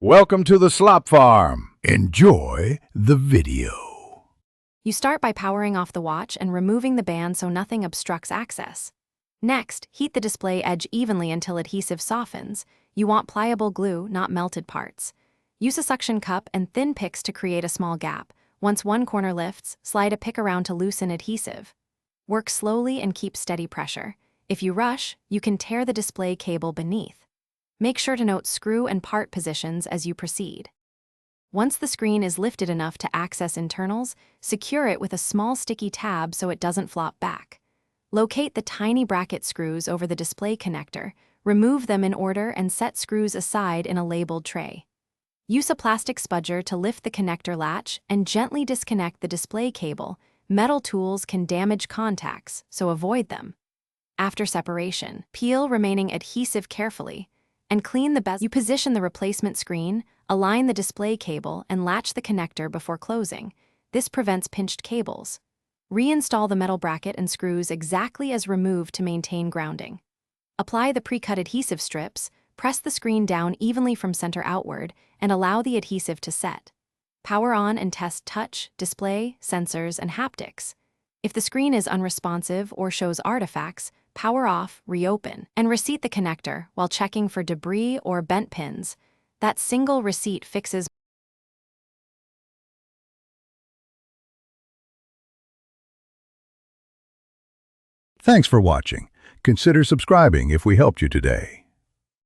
Welcome to the slop farm. Enjoy the video. You start by powering off the watch and removing the band so nothing obstructs access. Next, heat the display edge evenly until adhesive softens. You want pliable glue, not melted parts. Use a suction cup and thin picks to create a small gap. Once one corner lifts, slide a pick around to loosen adhesive. Work slowly and keep steady pressure. If you rush, you can tear the display cable beneath. Make sure to note screw and part positions as you proceed. Once the screen is lifted enough to access internals, secure it with a small sticky tab so it doesn't flop back. Locate the tiny bracket screws over the display connector, remove them in order and set screws aside in a labeled tray. Use a plastic spudger to lift the connector latch and gently disconnect the display cable. Metal tools can damage contacts, so avoid them. After separation, peel remaining adhesive carefully and clean the bezel. You position the replacement screen, align the display cable, and latch the connector before closing. This prevents pinched cables. Reinstall the metal bracket and screws exactly as removed to maintain grounding. Apply the pre-cut adhesive strips, press the screen down evenly from center outward, and allow the adhesive to set. Power on and test touch, display, sensors, and haptics. If the screen is unresponsive or shows artifacts, power off, reopen, and reseat the connector while checking for debris or bent pins. That single reseat fixes. Thanks for watching. Consider subscribing if we helped you today.